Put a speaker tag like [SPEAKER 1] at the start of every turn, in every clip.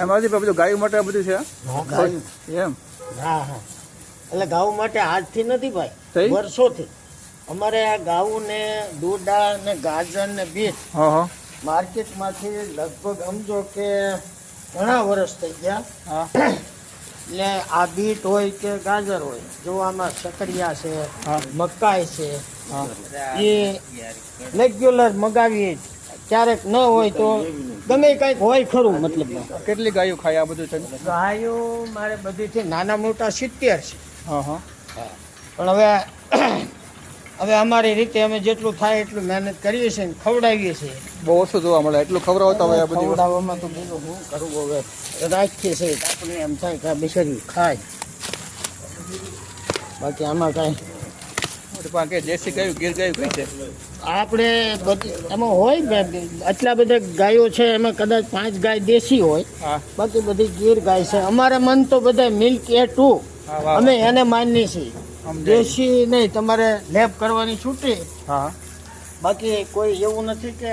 [SPEAKER 1] એમાંથી બધું ગાયો માટે બધું છે એમ?
[SPEAKER 2] હા હા, એટલે ગાઉ માટે આજથી નથી ભાઈ,
[SPEAKER 1] થઈ?
[SPEAKER 2] વર્ષોથી અમારે આ ગાઉ ને દૂડા ને ગાજર ને બીટ
[SPEAKER 1] હા હા
[SPEAKER 2] માર્કેટમાંથી લગભગ સમજો કે ઘણા વર્ષ થઈ ગયા.
[SPEAKER 1] હા
[SPEAKER 2] એટલે આ બીટ હોય કે ગાજર હોય, જો આમાં સકરિયા છે,
[SPEAKER 1] હા
[SPEAKER 2] મકાઈ છે,
[SPEAKER 1] હા
[SPEAKER 2] એ રેગ્યુલર મગાવીએ જ. ક્યારેક ન હોય તો ગમે કંઈક હોય ખરું. મતલબ
[SPEAKER 1] કેટલી ગાયો ખાય આ બધું છે?
[SPEAKER 2] ગાયો મારે બધીથી નાના મોટા 70 છે.
[SPEAKER 1] હા હા
[SPEAKER 2] પણ હવે અમારી રીતે અમે જેટલું થાય એટલું મહેનત કરીએ છીએ ને ખવડાવીએ છીએ.
[SPEAKER 1] બહુ ઓછું જોવા મળે, એટલું ખવડાવતા હોય આ બધી વસ્તુ.
[SPEAKER 2] ખવડાવવામાં તો પેલું શું કરવું, હવે રાખીએ છીએ આપણને એમ થાય કે આ બિચારી ખાય, બાકી આમાં કાંઈ
[SPEAKER 1] કે દેશી ગાયું ગીર ગાયું કઈ છે?
[SPEAKER 2] આપણે બધી એમાં હોય ને, આટલા બધા ગાયો છે એમાં કદાચ 5 ગાય દેશી હોય,
[SPEAKER 1] હા
[SPEAKER 2] બાકી બધી ગીર ગાય છે. અમારે મન તો બધા મિલ્ક A2
[SPEAKER 1] હા વાહ.
[SPEAKER 2] અમે એને માનીએ છીએ,
[SPEAKER 1] સમજાય.
[SPEAKER 2] દેશી નહીં. તમારે લેબ કરવાની છૂટી,
[SPEAKER 1] હા
[SPEAKER 2] બાકી કોઈ એવું નથી કે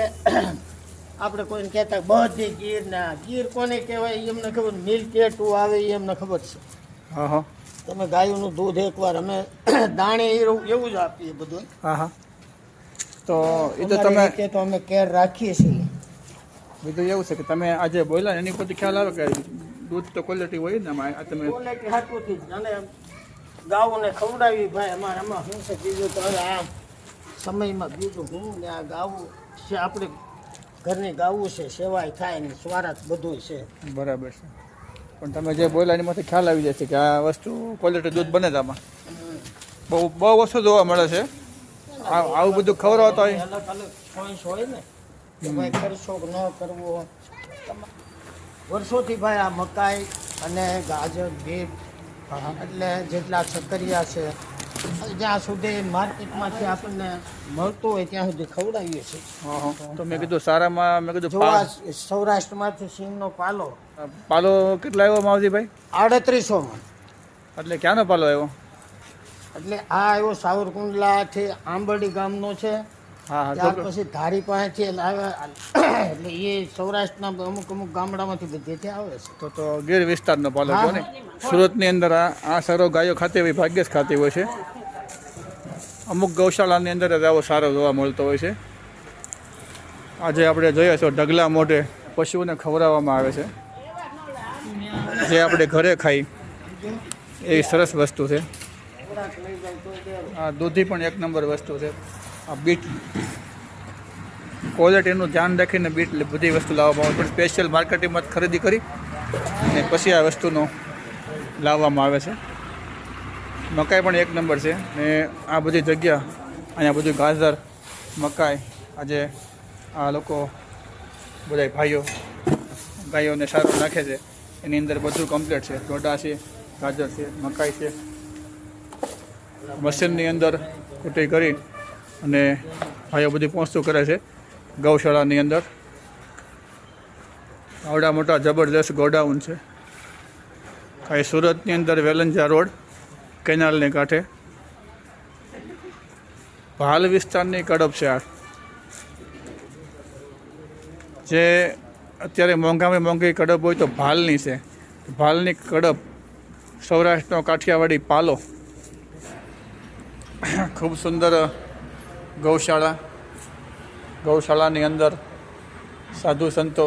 [SPEAKER 2] આપણે કોઈને કહેતા બધી ગીર ના ગીર કોને કહેવાય એ એમને ખબર. મિલ્ક A2 આવે એ એમને ખબર છે.
[SPEAKER 1] હા હા
[SPEAKER 2] તમે ગાયોનું દૂધ એકવાર અમે દાણે એવું જ આપીએ બધું.
[SPEAKER 1] હા હા તો એ તો
[SPEAKER 2] અમારી
[SPEAKER 1] તમે
[SPEAKER 2] રીતે તો અમે કેર રાખીએ છીએ.
[SPEAKER 1] બીજું એવું છે કે તમે આજે બોલ્યા એની પરથી ખ્યાલ આવે કે દૂધ તો ક્વોલિટી હોય ને આમાં? આ તમે
[SPEAKER 2] ક્વોલિટી હાથોથી જ. અને ગાઉને ખવડાવી ભાઈ અમારે આમાં શું છે બીજું તો હવે આ સમયમાં બીજું હું ને આ ગાવું છે, આપણે ઘરની ગાવું છે, સેવાય થાય ને સ્વારાત બધું છે.
[SPEAKER 1] બરાબર છે, પણ તમે જે બોલ્યા એમાંથી ખ્યાલ આવી જાય છે કે આ વસ્તુ ક્વોલિટી દૂધ બને છે આમાં. બહુ ઓછું જોવા મળે છે આવું બધું ખવડાવતા હોય.
[SPEAKER 2] અલગ અલગ ચોઈસ હોય ને કે ભાઈ કરશો કે ન કરવો. વર્ષોથી ભાઈ આ મકાઈ અને ગાજર બીટ એટલે જેટલા સકરિયા છે જ્યાં સુધી માર્કેટમાંથી આપણને મળતું હોય ત્યાં સુધી ખવડાવીએ છીએ.
[SPEAKER 1] હા હા તો મેં કીધું સારામાં મેં કીધું
[SPEAKER 2] જો આ સૌરાષ્ટ્રમાંથી સિંગનો પાલો
[SPEAKER 1] પાલો કેટલા આવ્યો માવજીભાઈ?
[SPEAKER 2] 3800માં.
[SPEAKER 1] એટલે ક્યાંનો પાલો આવ્યો?
[SPEAKER 2] એટલે આ આવ્યો સાવરકુંડલાથી આંબરડી ગામનો છે.
[SPEAKER 1] હા હા
[SPEAKER 2] ત્યાર
[SPEAKER 1] તો
[SPEAKER 2] પછી ધારી પાસેથી લાવ્યા. એટલે એ સૌરાષ્ટ્રના અમુક ગામડામાંથી બધેથી આવે છે.
[SPEAKER 1] તો ગીર વિસ્તારનો પાલો કહો ને. સુરતની અંદર આ સારો ગાયો ખાતી હોય, ભાગ્યે જ ખાતી હોય છે. અમુક ગૌશાળાની અંદર જ આવો સારો જોવા મળતો હોય છે. આજે આપણે જોઈએ છો ઢગલા મોઢે પશુઓને ખવડાવવામાં આવે છે, જે આપણે ઘરે ખાઈ એવી સરસ વસ્તુ છે. આ દૂધી પણ એક નંબર વસ્તુ છે. આ બીટ ક્વોલિટીનું ધ્યાન રાખીને બીટ બધી વસ્તુ લાવવામાં આવે, પણ સ્પેશિયલ માર્કેટિંગમાં ખરીદી કરી અને પછી આ વસ્તુનો લાવવામાં આવે છે. મકાઈ પણ એક નંબર છે ને આ બધી જગ્યા અહીંયા બધું ગાજર મકાઈ આજે આ લોકો બધા ભાઈઓ ગાયોને સારું નાખે છે એની અંદર બધું કમ્પ્લીટ છે. ડોડા છે, ગાજર છે, મકાઈ છે, મશીનની અંદર કૂટી કરી અને ભાઈઓ બધું પહોંચતું કરે છે ગૌશાળાની અંદર. આવડા મોટા જબરદસ્ત ગોડાઉન છે. આ સુરતની અંદર વેલંજા રોડ કેનાલને કાંઠે ભાલ વિસ્તારની કડપ છે. આ જે અત્યારે મોંઘામાં મોંઘી કડપ હોય તો ભાલની છે. ભાલની કડપ, સૌરાષ્ટ્રનો કાઠિયાવાડી પાલો. ખૂબ સુંદર ગૌશાળાની અંદર સાધુ સંતો